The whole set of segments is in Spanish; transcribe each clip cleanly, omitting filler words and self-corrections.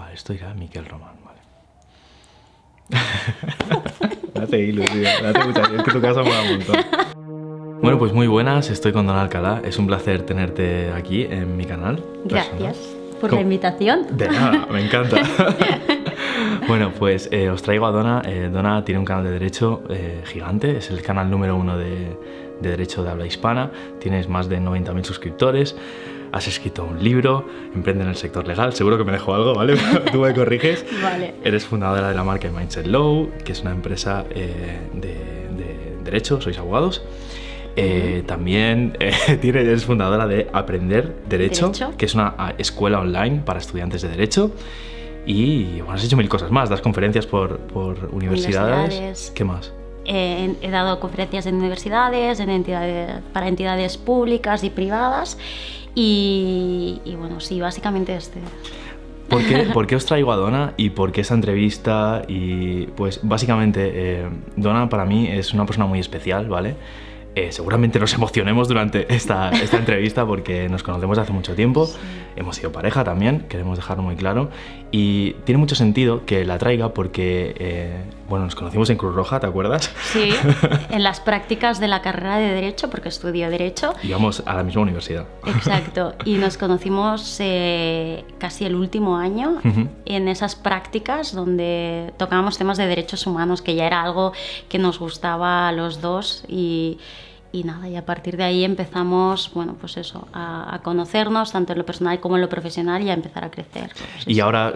Vale, esto irá a Miquel Román, vale. Me hace ilusión, me hace mucha ilusión. Es que tu casa mola un montón. Bueno, pues muy buenas, estoy con Don Alcalá. Es un placer tenerte aquí en mi canal. Gracias por la invitación. De nada, me encanta. Bueno, pues os traigo a Dona. Dona tiene un canal de derecho gigante, es el canal número 1 de derecho de habla hispana. Tienes más de 90.000 suscriptores. Has escrito un libro, emprende en el sector legal, seguro que me dejo algo, ¿vale? Tú me corriges. Vale. Eres fundadora de la marca Mindset Law, que es una empresa de derecho, sois abogados. También eres fundadora de Aprender Derecho, que es una escuela online para estudiantes de derecho. Y bueno, has hecho 1000 cosas más, das conferencias por universidades. ¿Qué más? He dado conferencias en universidades, para entidades públicas y privadas. Y bueno, sí, básicamente ¿Por qué os traigo a Dona y por qué esa entrevista? Y pues básicamente Dona para mí es una persona muy especial, ¿vale? Seguramente nos emocionemos durante esta entrevista porque nos conocemos hace mucho tiempo, sí. Hemos sido pareja también, queremos dejarlo muy claro, y tiene mucho sentido que la traiga porque, bueno, nos conocimos en Cruz Roja, ¿te acuerdas? Sí, en las prácticas de la carrera de Derecho, porque estudio Derecho. Íbamos a la misma universidad. Exacto, y nos conocimos casi el último año en esas prácticas donde tocábamos temas de derechos humanos, que ya era algo que nos gustaba a los dos y nada, y a partir de ahí empezamos, bueno, pues eso, a conocernos tanto en lo personal como en lo profesional y a empezar a crecer. Pues y ahora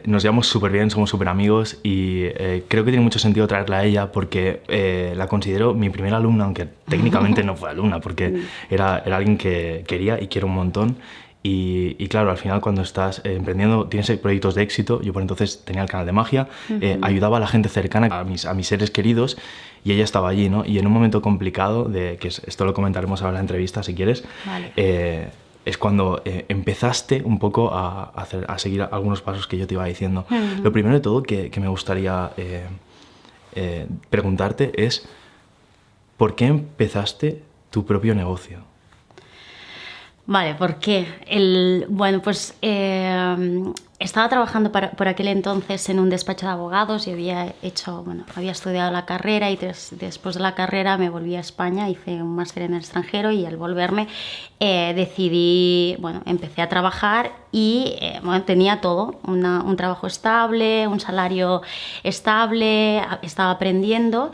nos llevamos súper bien, somos súper amigos y creo que tiene mucho sentido traerla a ella porque la considero mi primera alumna, aunque técnicamente no fue alumna, porque era alguien que quería y quiero un montón. Y claro, al final cuando estás emprendiendo, tienes proyectos de éxito. Yo por entonces tenía el canal de magia, ayudaba a la gente cercana, a mis seres queridos, y ella estaba allí, ¿no? Y en un momento complicado, esto lo comentaremos ahora en la entrevista si quieres, vale. Es cuando empezaste un poco a seguir algunos pasos que yo te iba diciendo. Lo primero de todo que me gustaría preguntarte es, ¿por qué empezaste tu propio negocio? Vale, ¿por qué? Bueno, pues estaba trabajando por aquel entonces en un despacho de abogados y había estudiado la carrera y después de la carrera me volví a España, hice un máster en el extranjero y al volverme empecé a trabajar y tenía todo, un trabajo estable, un salario estable, estaba aprendiendo.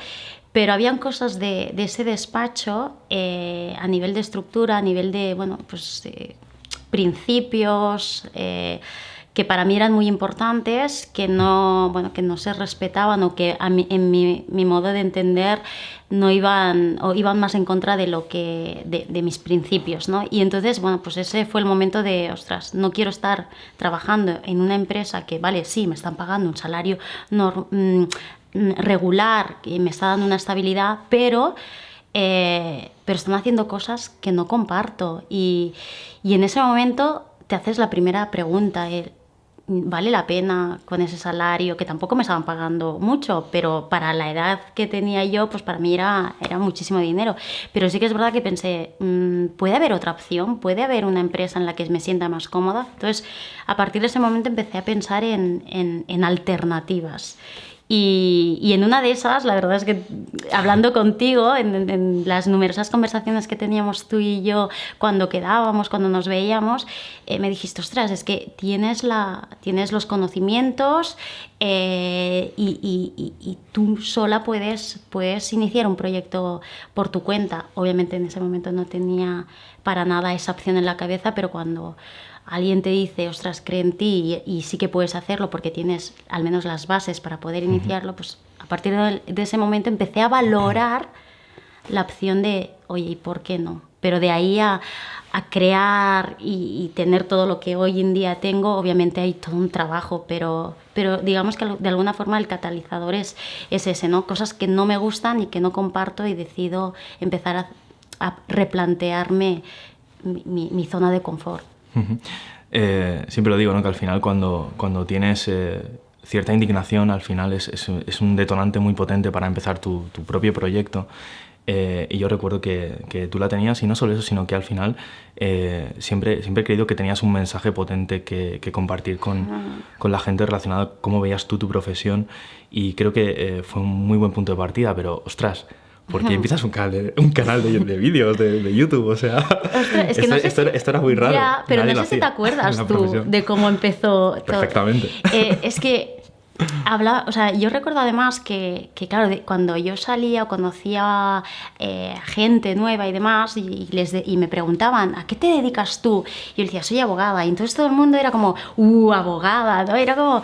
Pero habían cosas de ese despacho a nivel de estructura, a nivel de principios que para mí eran muy importantes, que no se respetaban o que en mi modo de entender no iban más en contra de mis principios, ¿no? Y entonces, pues ese fue el momento de, ostras, no quiero estar trabajando en una empresa que, vale, sí, me están pagando un salario regular y me está dando una estabilidad, pero están haciendo cosas que no comparto y en ese momento te haces la primera pregunta, ¿vale la pena con ese salario? Que tampoco me estaban pagando mucho, pero para la edad que tenía yo, pues para mí era muchísimo dinero. Pero sí que es verdad que pensé, ¿puede haber otra opción? ¿Puede haber una empresa en la que me sienta más cómoda? Entonces, a partir de ese momento empecé a pensar en alternativas. Y en una de esas, la verdad es que hablando contigo, en las numerosas conversaciones que teníamos tú y yo cuando quedábamos, cuando nos veíamos, me dijiste, ostras, es que tienes los conocimientos y tú sola puedes iniciar un proyecto por tu cuenta. Obviamente en ese momento no tenía para nada esa opción en la cabeza, pero cuando alguien te dice, ostras, cree en ti y sí que puedes hacerlo porque tienes al menos las bases para poder iniciarlo, pues a partir de ese momento empecé a valorar la opción de, oye, ¿y por qué no? Pero de ahí a crear y tener todo lo que hoy en día tengo, obviamente hay todo un trabajo, pero digamos que de alguna forma el catalizador es ese, ¿no? Cosas que no me gustan y que no comparto y decido empezar a replantearme mi zona de confort. Siempre lo digo, ¿no? Que al final cuando tienes cierta indignación, al final es un detonante muy potente para empezar tu propio proyecto. y yo recuerdo que tú la tenías, y no solo eso, sino que al final siempre he creído que tenías un mensaje potente que compartir con la gente relacionada con cómo veías tú tu profesión, y creo que fue un muy buen punto de partida, pero ostras, ¿por qué empiezas un canal de vídeos de YouTube? O sea, ostras, es que no sé esto era muy raro. Ya, pero Nadie no lo sé si te hacía acuerdas en la tú profesión. de cómo empezó todo. Perfectamente. Es que o sea, yo recuerdo además que claro, cuando yo salía o conocía gente nueva y demás, y me preguntaban, ¿a qué te dedicas tú? Y yo decía, soy abogada. Y entonces todo el mundo era como, abogada, ¿no? Era como...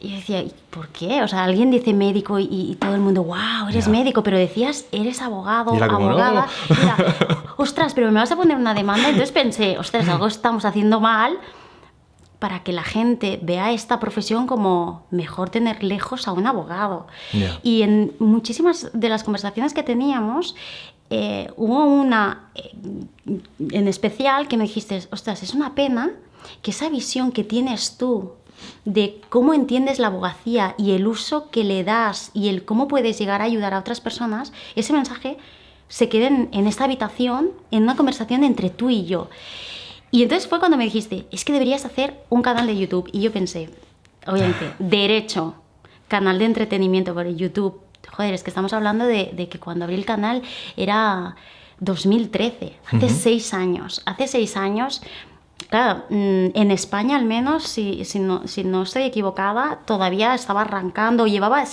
Y yo decía, ¿y por qué? O sea, alguien dice médico y todo el mundo, wow, eres médico, pero decías, eres abogado, Y era como, abogada. no. Y era, ostras, pero me vas a poner una demanda. Entonces pensé, ostras, algo estamos haciendo mal para que la gente vea esta profesión como mejor tener lejos a un abogado. Yeah. Y en muchísimas de las conversaciones que teníamos, hubo una en especial que me dijiste, ostras, es una pena que esa visión que tienes tú de cómo entiendes la abogacía y el uso que le das y el cómo puedes llegar a ayudar a otras personas, ese mensaje se quede en esta habitación, en una conversación entre tú y yo. Y entonces fue cuando me dijiste, es que deberías hacer un canal de YouTube. Y yo pensé, obviamente, derecho, canal de entretenimiento por YouTube. Joder, es que estamos hablando de que cuando abrí el canal era 2013, hace 6 años. Hace 6 años... Claro, en España al menos, si no estoy equivocada, todavía estaba arrancando, llevaba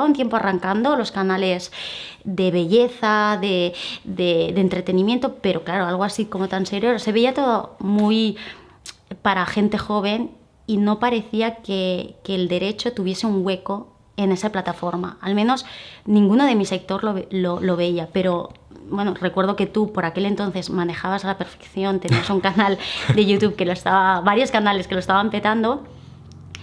un tiempo arrancando los canales de belleza, de entretenimiento, pero claro, algo así como tan serio, se veía todo muy para gente joven y no parecía que el derecho tuviese un hueco en esa plataforma. Al menos ninguno de mi sector lo veía, pero... Bueno, recuerdo que tú por aquel entonces manejabas a la perfección, tenías un canal de YouTube varios canales que lo estaban petando.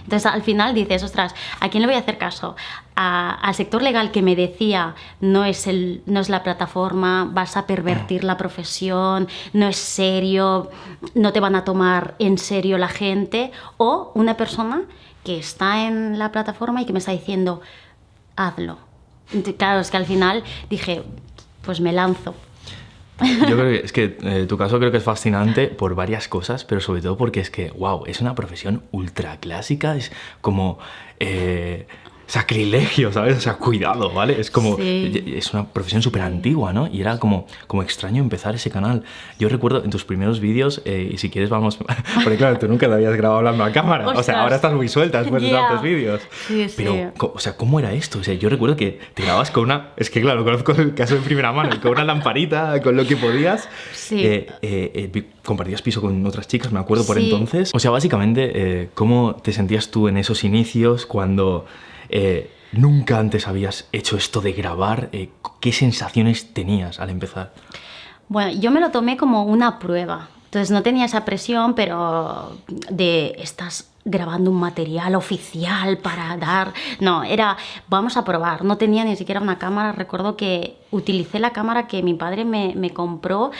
Entonces al final dices, ostras, ¿a quién le voy a hacer caso? Al sector legal que me decía, no es la plataforma, vas a pervertir la profesión, no es serio, no te van a tomar en serio la gente, o una persona que está en la plataforma y que me está diciendo, hazlo. Claro, es que al final dije, pues me lanzo. Yo creo que tu caso creo que es fascinante por varias cosas, pero sobre todo porque es que, wow, es una profesión ultra clásica, es como sacrilegio, ¿sabes? O sea, cuidado, ¿vale? Es como, es una profesión súper antigua, ¿no? Y era como extraño empezar ese canal. Yo recuerdo en tus primeros vídeos, y si quieres vamos, porque claro, tú nunca te habías grabado hablando a cámara, o sea, ahora estás muy suelta después de tantos vídeos. Sí, pero, o sea, ¿cómo era esto? O sea, yo recuerdo que te grababas con es que claro, conozco el caso de primera mano, con una lamparita, con lo que podías. Sí. Compartías piso con otras chicas, me acuerdo por entonces. O sea, básicamente, ¿cómo te sentías tú en esos inicios cuando nunca antes habías hecho esto de grabar? ¿Qué sensaciones tenías al empezar? Bueno, yo me lo tomé como una prueba. Entonces no tenía esa presión, pero estás grabando un material oficial para dar... No, vamos a probar. No tenía ni siquiera una cámara. Recuerdo que utilicé la cámara que mi padre me compró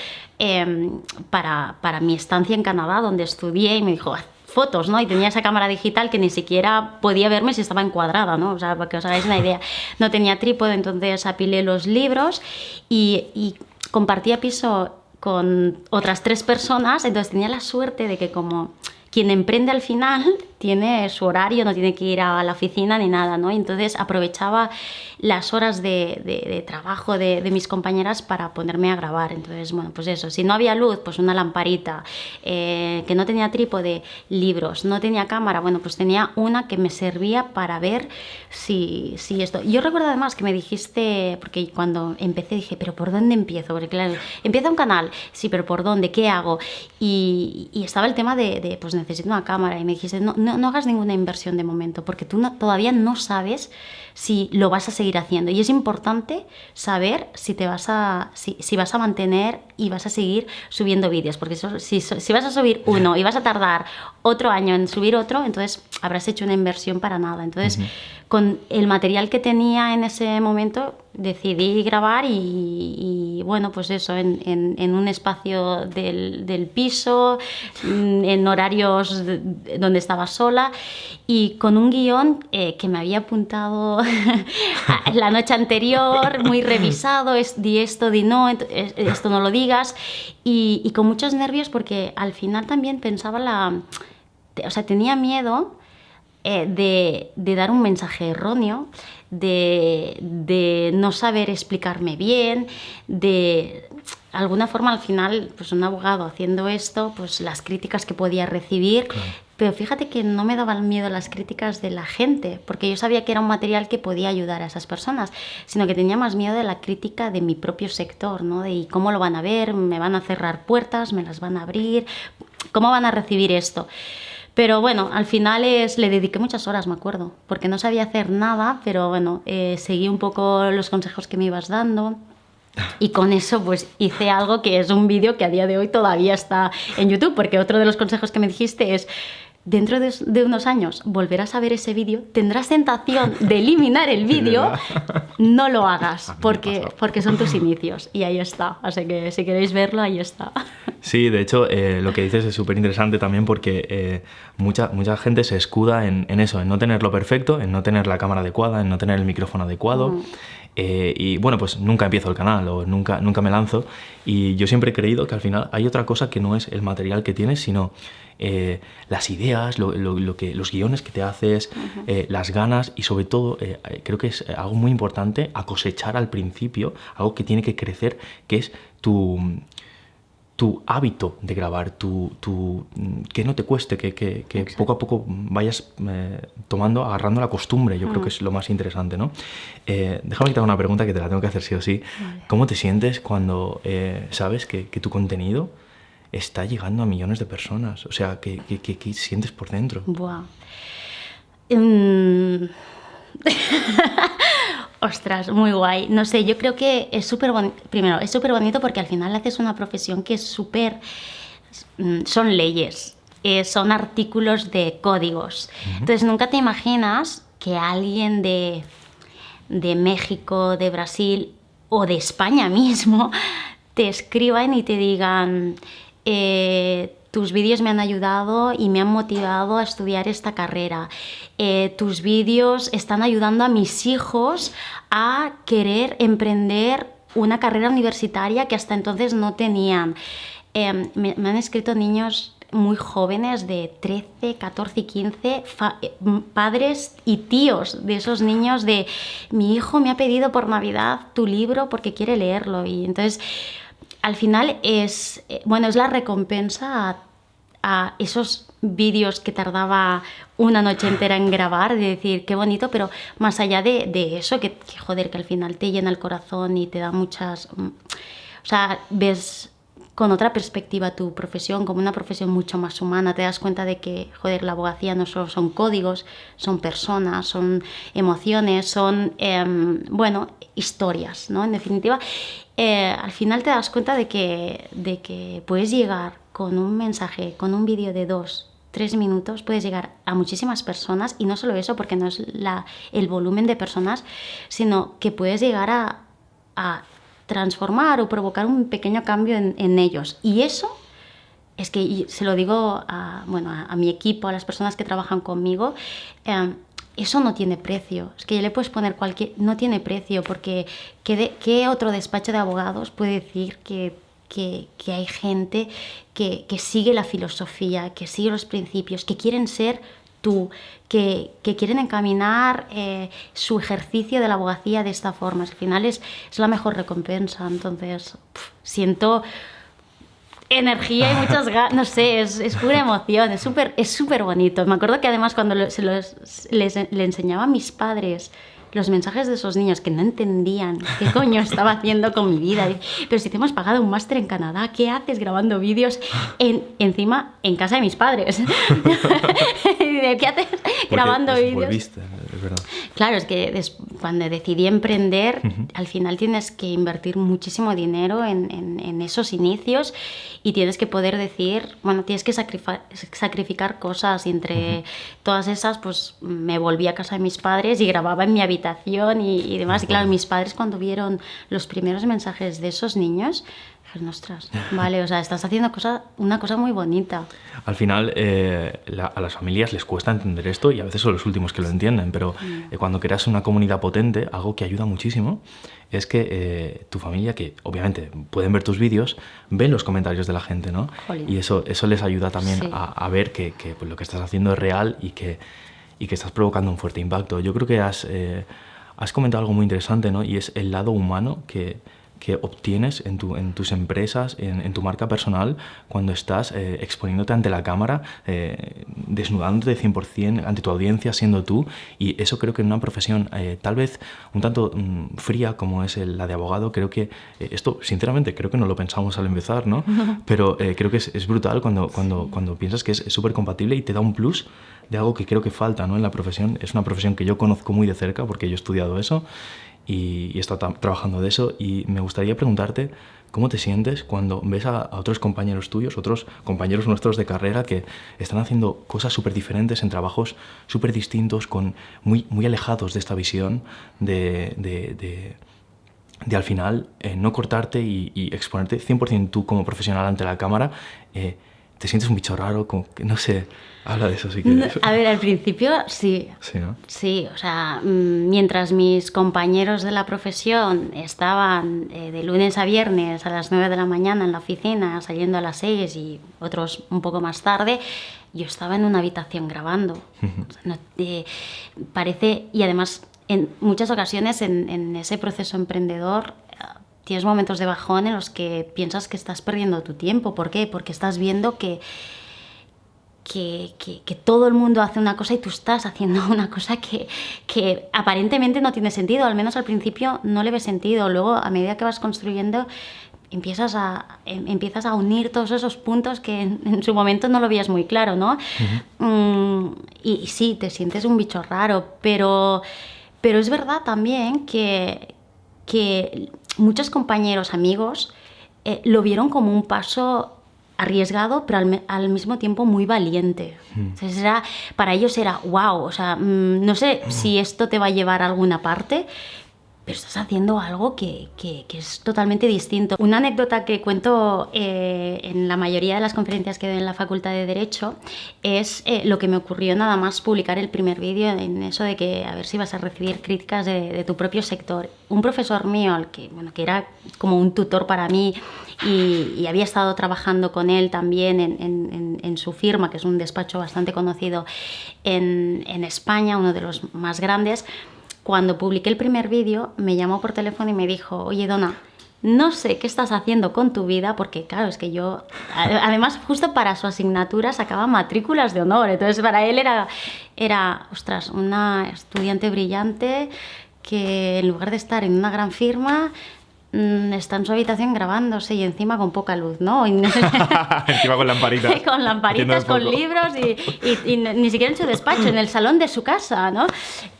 para mi estancia en Canadá, donde estudié, y me dijo, fotos, ¿no? Y tenía esa cámara digital que ni siquiera podía verme si estaba encuadrada, ¿no? O sea, para que os hagáis una idea. No tenía trípode, entonces apilé los libros y compartía piso con otras 3 personas, entonces tenía la suerte de que como quien emprende al final tiene su horario, no tiene que ir a la oficina ni nada, ¿no? Y entonces aprovechaba las horas de trabajo de mis compañeras para ponerme a grabar. Entonces, bueno, pues eso, si no había luz, pues una lamparita, que no tenía trípode, libros, no tenía cámara, bueno, pues tenía una que me servía para ver si esto... Yo recuerdo además que me dijiste, porque cuando empecé dije, ¿pero por dónde empiezo? Porque claro, empieza un canal, sí, pero ¿por dónde? ¿Qué hago? Y estaba el tema de pues necesito una cámara, y me dijiste, no hagas ninguna inversión de momento, porque tú todavía no sabes si lo vas a seguir haciendo, y es importante saber si vas a mantener y vas a seguir subiendo vídeos, porque si vas a subir uno y vas a tardar otro año en subir otro, entonces habrás hecho una inversión para nada. Entonces, con el material que tenía en ese momento, decidí grabar y bueno, pues eso, en un espacio del piso, en horarios donde estaba sola y con un guión que me había apuntado la noche anterior, muy revisado, di esto, di no, esto no lo digas, y con muchos nervios porque al final también pensaba tenía miedo de dar un mensaje erróneo, de no saber explicarme bien, de alguna forma al final, pues un abogado haciendo esto, pues las críticas que podía recibir, claro. Pero fíjate que no me daban miedo las críticas de la gente, porque yo sabía que era un material que podía ayudar a esas personas, sino que tenía más miedo de la crítica de mi propio sector, ¿no? De cómo lo van a ver, me van a cerrar puertas, me las van a abrir, cómo van a recibir esto. Pero bueno, al final le dediqué muchas horas, me acuerdo, porque no sabía hacer nada, pero bueno, seguí un poco los consejos que me ibas dando. Y con eso pues hice algo que es un vídeo que a día de hoy todavía está en YouTube, porque otro de los consejos que me dijiste es: dentro de unos años volverás a ver ese vídeo, tendrás tentación de eliminar el vídeo, no lo hagas, porque son tus inicios. Y ahí está, así que si queréis verlo, ahí está. Sí, de hecho, lo que dices es súper interesante también porque mucha gente se escuda en eso, en no tenerlo perfecto, en no tener la cámara adecuada, en no tener el micrófono adecuado. Y bueno, pues nunca empiezo el canal o nunca me lanzo, y yo siempre he creído que al final hay otra cosa que no es el material que tienes, sino las ideas, los guiones que te haces, las ganas, y sobre todo creo que es algo muy importante a cosechar al principio, algo que tiene que crecer, que es tu hábito de grabar, que no te cueste, que poco a poco vayas agarrando la costumbre. Yo creo que es lo más interesante, ¿no? Déjame que te haga una pregunta que te la tengo que hacer sí o sí. Vale. ¿Cómo te sientes cuando sabes que tu contenido está llegando a millones de personas? O sea, ¿qué sientes por dentro? Buah. Ostras, muy guay. No sé, yo creo que es súper bonito. Primero, es súper bonito porque al final haces una profesión que es súper... Son leyes, son artículos de códigos. Entonces, nunca te imaginas que alguien de México, de Brasil o de España mismo te escriban y te digan... tus vídeos me han ayudado y me han motivado a estudiar esta carrera. Tus vídeos están ayudando a mis hijos a querer emprender una carrera universitaria que hasta entonces no tenían. Me han escrito niños muy jóvenes de 13, 14 y 15, padres y tíos de esos niños de: mi hijo me ha pedido por Navidad tu libro porque quiere leerlo. Y entonces... al final es la recompensa a esos vídeos que tardaba una noche entera en grabar, de decir, qué bonito, pero más allá de eso, que joder, que al final te llena el corazón y te da muchas... O sea, ves con otra perspectiva tu profesión como una profesión mucho más humana, te das cuenta de que, joder, la abogacía no solo son códigos, son personas, son emociones, son, historias, ¿no? En definitiva, al final te das cuenta de que puedes llegar con un mensaje, con un vídeo de 2-3 minutos, puedes llegar a muchísimas personas, y no solo eso, porque no es el volumen de personas, sino que puedes llegar a transformar o provocar un pequeño cambio en ellos. Y eso es que se lo digo a mi equipo, a las personas que trabajan conmigo, eso no tiene precio. Es que ya le puedes poner no tiene precio, porque ¿qué otro despacho de abogados puede decir que hay gente que sigue la filosofía, que sigue los principios, que quieren ser tú, que quieren encaminar su ejercicio de la abogacía de esta forma? Al final es la mejor recompensa. Entonces, siento energía y muchas ganas, no sé, es pura emoción, es súper bonito. Me acuerdo que además cuando le enseñaba a mis padres los mensajes de esos niños que no entendían qué coño estaba haciendo con mi vida. Pero si te hemos pagado un máster en Canadá, ¿qué haces grabando vídeos encima en casa de mis padres? ¿Qué haces grabando vídeos? Volviste, es verdad. Claro, es que cuando decidí emprender, al final tienes que invertir muchísimo dinero en esos inicios y tienes que poder decir, bueno, tienes que sacrificar cosas y entre todas esas, pues me volví a casa de mis padres y grababa en mi habitación y demás. Y claro, mis padres cuando vieron los primeros mensajes de esos niños, dijeron, ostras, vale, o sea, estás haciendo una cosa muy bonita. Al final, a las familias les cuesta entender esto y a veces son los últimos que lo entienden, pero cuando creas una comunidad potente, algo que ayuda muchísimo es que tu familia, que obviamente pueden ver tus vídeos, ven los comentarios de la gente, ¿no? Jolín. Y eso les ayuda también Sí. a ver que pues, lo que estás haciendo es real y que estás provocando un fuerte impacto. Yo creo que has comentado algo muy interesante, ¿no? Y es el lado humano que obtienes en tus empresas, en tu marca personal, cuando estás exponiéndote ante la cámara, desnudándote 100% ante tu audiencia, siendo tú. Y eso creo que en una profesión tal vez un tanto fría como es la de abogado, creo que esto, sinceramente, creo que no lo pensamos al empezar, ¿no? Pero creo que es brutal cuando piensas que es súper compatible y te da un plus de algo que creo que falta, ¿no? En la profesión. Es una profesión que yo conozco muy de cerca porque yo he estudiado eso y he estado trabajando de eso, y me gustaría preguntarte cómo te sientes cuando ves a otros compañeros tuyos, otros compañeros nuestros de carrera que están haciendo cosas súper diferentes en trabajos súper distintos, muy, muy alejados de esta visión de al final no cortarte y exponerte 100% tú como profesional ante la cámara. ¿Te sientes un bicho raro? Como que, no sé, habla de eso si quieres. A ver, al principio sí. Sí, ¿no? Sí, o sea, mientras mis compañeros de la profesión estaban de lunes a viernes a las 9 de la mañana en la oficina, saliendo a las 6 y otros un poco más tarde, yo estaba en una habitación grabando. O sea, parece, y además en muchas ocasiones en ese proceso emprendedor tienes momentos de bajón en los que piensas que estás perdiendo tu tiempo. ¿Por qué? Porque estás viendo que todo el mundo hace una cosa y tú estás haciendo una cosa que aparentemente no tiene sentido, al menos al principio no le ves sentido. Luego, a medida que vas construyendo, empiezas a unir todos esos puntos que en su momento no lo veías muy claro, ¿no? Y sí, te sientes un bicho raro, pero es verdad también que muchos compañeros, amigos, lo vieron como un paso arriesgado, pero al mismo tiempo muy valiente. Entonces para ellos era wow, o sea, no sé si esto te va a llevar a alguna parte, pero estás haciendo algo que es totalmente distinto. Una anécdota que cuento en la mayoría de las conferencias que doy en la Facultad de Derecho es lo que me ocurrió nada más publicar el primer vídeo, en eso de que a ver si vas a recibir críticas de tu propio sector. Un profesor mío, que era como un tutor para mí y había estado trabajando con él también en su firma, que es un despacho bastante conocido en España, uno de los más grandes. Cuando publiqué el primer vídeo, me llamó por teléfono y me dijo, oye, Donna, no sé qué estás haciendo con tu vida, porque claro, es que yo, además, justo para su asignatura sacaba matrículas de honor, entonces para él era ostras, una estudiante brillante que en lugar de estar en una gran firma, está en su habitación grabándose y encima con poca luz, ¿no? Encima con lamparitas. Con lamparitas, con libros y ni siquiera en su despacho, en el salón de su casa, ¿no?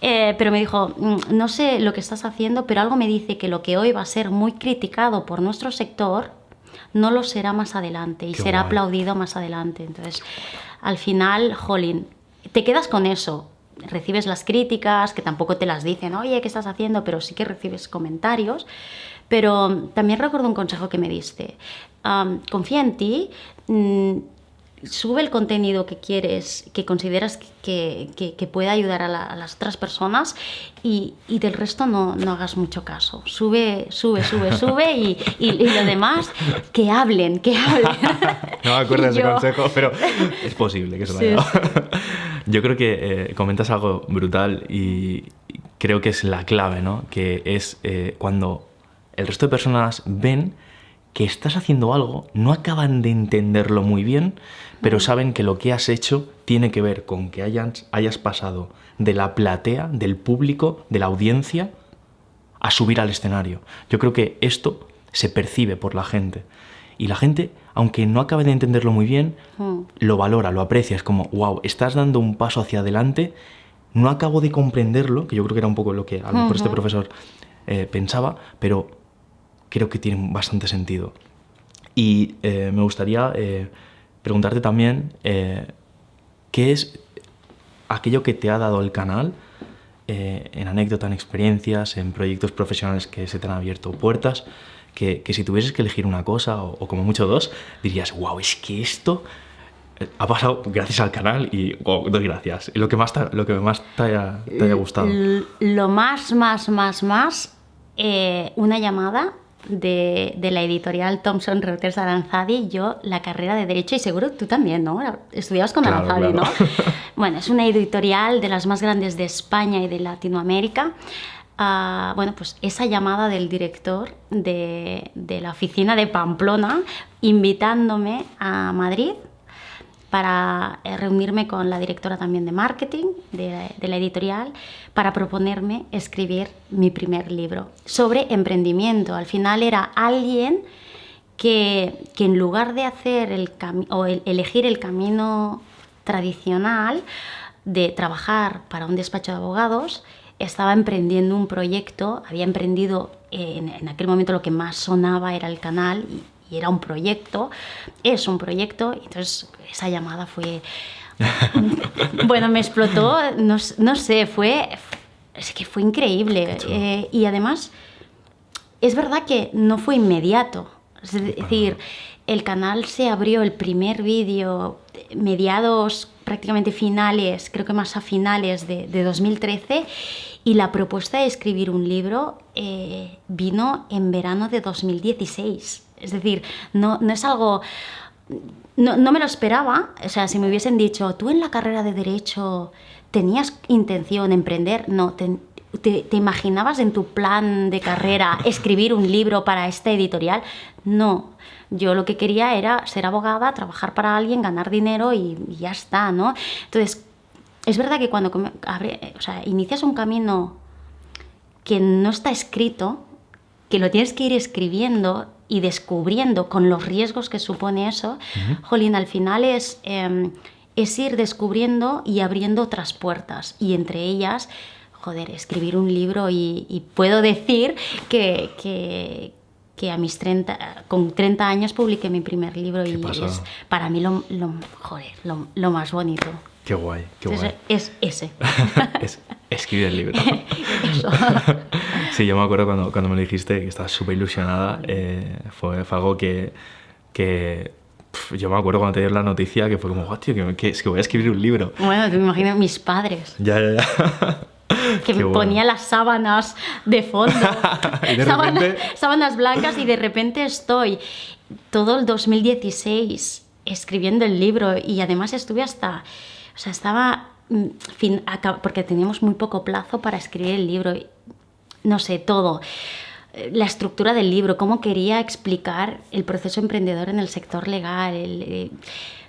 Pero me dijo, no sé lo que estás haciendo, pero algo me dice que lo que hoy va a ser muy criticado por nuestro sector no lo será más adelante y Qué será guay. aplaudido más adelante. Entonces, al final, jolín, te quedas con eso. Recibes las críticas, que tampoco te las dicen, oye, ¿qué estás haciendo? Pero sí que recibes comentarios. Pero también recuerdo un consejo que me diste. Confía en ti, sube el contenido que quieres, que consideras que pueda ayudar a las otras personas y del resto no hagas mucho caso. Sube y lo demás, que hablen. No me acuerdo de ese Yo- consejo, pero es posible que se lo haya dado. Yo creo que comentas algo brutal y creo que es la clave, ¿no? Que es cuando el resto de personas ven que estás haciendo algo, no acaban de entenderlo muy bien, pero saben que lo que has hecho tiene que ver con que hayas pasado de la platea, del público, de la audiencia, a subir al escenario. Yo creo que esto se percibe por la gente. Y la gente, aunque no acabe de entenderlo muy bien, lo valora, lo aprecia. Es como, wow, estás dando un paso hacia adelante no acabo de comprenderlo, que yo creo que era un poco lo que a lo mejor este profesor pensaba, pero creo que tiene bastante sentido. Y me gustaría preguntarte también qué es aquello que te ha dado el canal en anécdota, en experiencias, en proyectos profesionales que se te han abierto puertas, que si tuvieses que elegir una cosa o como mucho dos, dirías, wow, es que esto ha pasado gracias al canal y wow, doy gracias. Y lo que más te haya gustado. Lo más, una llamada de la editorial Thomson Reuters Aranzadi, yo la carrera de Derecho, y seguro tú también, ¿no? Estudiabas con Aranzadi, claro. ¿No? Bueno, es una editorial de las más grandes de España y de Latinoamérica. Bueno, pues esa llamada del director de la oficina de Pamplona invitándome a Madrid para reunirme con la directora también de marketing de la editorial para proponerme escribir mi primer libro sobre emprendimiento. Al final era alguien que en lugar de hacer elegir el camino tradicional de trabajar para un despacho de abogados, estaba emprendiendo un proyecto, había emprendido en aquel momento lo que más sonaba era el canal y era un proyecto, es un proyecto, y entonces esa llamada fue, bueno, me explotó, no sé, es que fue increíble, y además es verdad que no fue inmediato, es decir, el canal se abrió el primer vídeo mediados, prácticamente finales, creo que más a finales de 2013, y la propuesta de escribir un libro vino en verano de 2016. Es decir, no es algo... No me lo esperaba. O sea, si me hubiesen dicho, tú en la carrera de Derecho tenías intención de emprender, no, te imaginabas en tu plan de carrera escribir un libro para esta editorial. No, yo lo que quería era ser abogada, trabajar para alguien, ganar dinero y ya está, ¿no? Entonces, es verdad que cuando inicias un camino que no está escrito, que lo tienes que ir escribiendo y descubriendo con los riesgos que supone eso, jolín, al final es ir descubriendo y abriendo otras puertas, y entre ellas, joder, escribir un libro, y puedo decir que a mis 30, con 30 años publiqué mi primer libro y es para mí lo más bonito. Qué guay, qué guay. Es ese. Es escribir el libro. Eso. Sí, yo me acuerdo cuando me lo dijiste que estabas súper ilusionada. Fue algo que yo me acuerdo cuando te dieron la noticia que fue como, oh, tío, que es que voy a escribir un libro. Bueno, te imaginas mis padres. Ya. Que me ponía las sábanas de fondo. Y de repente... sábanas blancas, y de repente estoy todo el 2016 escribiendo el libro, y además estuve hasta... O sea, estaba... porque teníamos muy poco plazo para escribir el libro. No sé, todo. La estructura del libro, cómo quería explicar el proceso emprendedor en el sector legal,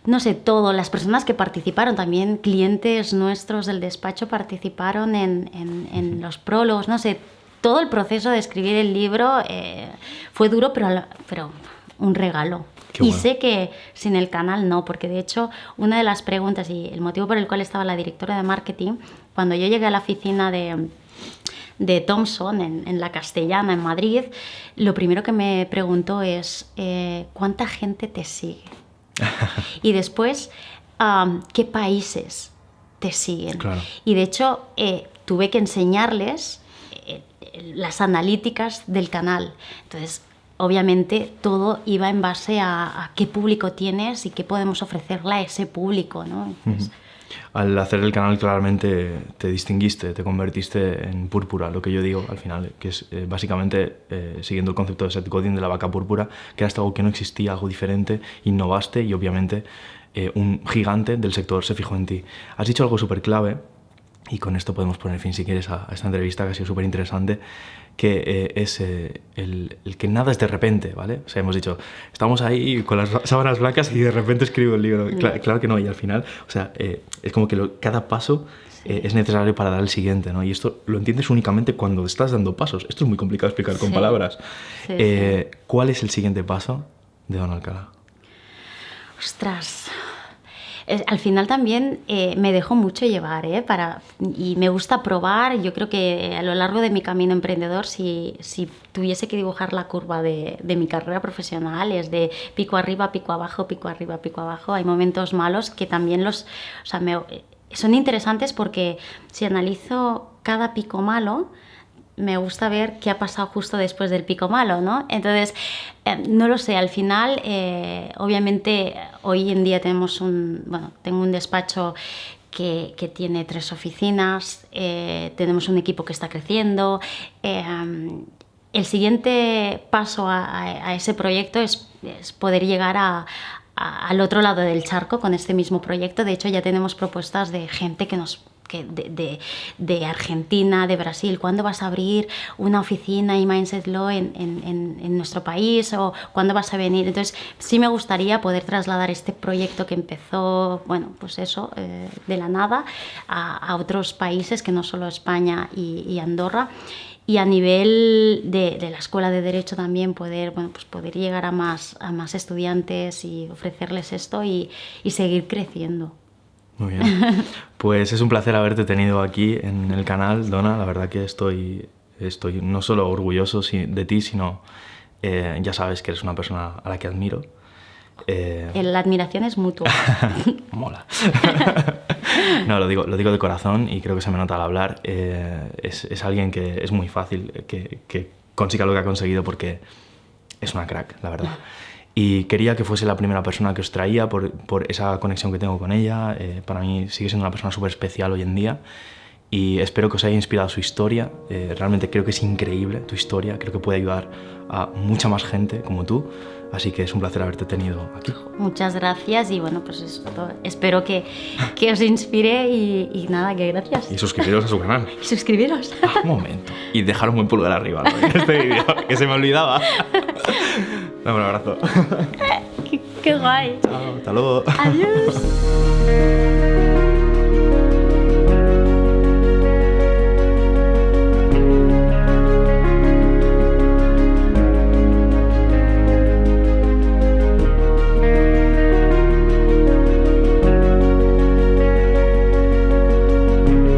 no sé, todo. Las personas que participaron, también clientes nuestros del despacho participaron en los prólogos, no sé. Todo el proceso de escribir el libro fue duro, pero un regalo. Y sé que sin el canal no, porque de hecho una de las preguntas y el motivo por el cual estaba la directora de marketing, cuando yo llegué a la oficina de Thomson en la Castellana, en Madrid, lo primero que me preguntó es ¿cuánta gente te sigue? Y después, ¿qué países te siguen? Claro. Y de hecho tuve que enseñarles las analíticas del canal. Entonces, obviamente todo iba en base a qué público tienes y qué podemos ofrecerle a ese público, ¿no? Entonces, al hacer el canal claramente te distinguiste, te convertiste en púrpura, lo que yo digo al final, que es básicamente siguiendo el concepto de set coding de la vaca púrpura, que era algo que no existía, algo diferente, innovaste y obviamente un gigante del sector se fijó en ti. Has dicho algo súper clave, y con esto podemos poner fin si quieres a esta entrevista que ha sido súper interesante, que es el que nada es de repente, ¿vale? O sea, hemos dicho, estamos ahí con las sábanas blancas y de repente escribo el libro. Claro que no, y al final, o sea, es como que cada paso es necesario para dar el siguiente, ¿no? Y esto lo entiendes únicamente cuando estás dando pasos. Esto es muy complicado de explicar con palabras. ¿Cuál es el siguiente paso de Don Alcalá? Ostras, Al final también me dejo mucho llevar, y me gusta probar. Yo creo que a lo largo de mi camino emprendedor, si tuviese que dibujar la curva de mi carrera profesional, es de pico arriba, pico abajo, pico arriba, pico abajo. Hay momentos malos que también son interesantes, porque si analizo cada pico malo, me gusta ver qué ha pasado justo después del pico malo, ¿no? Entonces, no lo sé, al final, obviamente, hoy en día tengo un despacho que tiene 3 oficinas, tenemos un equipo que está creciendo. El siguiente paso a ese proyecto es poder llegar al otro lado del charco con este mismo proyecto. De hecho, ya tenemos propuestas de gente de Argentina, de Brasil. ¿Cuándo vas a abrir una oficina y Mindset Law en nuestro país? ¿O cuándo vas a venir? Entonces, sí me gustaría poder trasladar este proyecto que empezó, de la nada, a otros países, que no solo España y Andorra. Y a nivel de la Escuela de Derecho también poder llegar a más estudiantes y ofrecerles esto y seguir creciendo. Muy bien. Pues es un placer haberte tenido aquí en el canal, Donna. La verdad que estoy no solo orgulloso de ti, sino ya sabes que eres una persona a la que admiro. La admiración es mutua. Mola. No, lo digo de corazón, y creo que se me nota al hablar. Es alguien que es muy fácil que consiga lo que ha conseguido, porque es una crack, la verdad. Y quería que fuese la primera persona que os traía por esa conexión que tengo con ella. Para mí sigue siendo una persona súper especial hoy en día, y espero que os haya inspirado su historia. Realmente creo que es increíble tu historia, creo que puede ayudar a mucha más gente como tú. Así que es un placer haberte tenido aquí. Muchas gracias, y espero que os inspire, y nada, que gracias. Y suscribiros a su canal. Y suscribiros. Un momento. Y dejar un buen pulgar arriba, ¿no? En este vídeo, que se me olvidaba. Dame un abrazo. Qué guay. Chao, hasta luego. Adiós.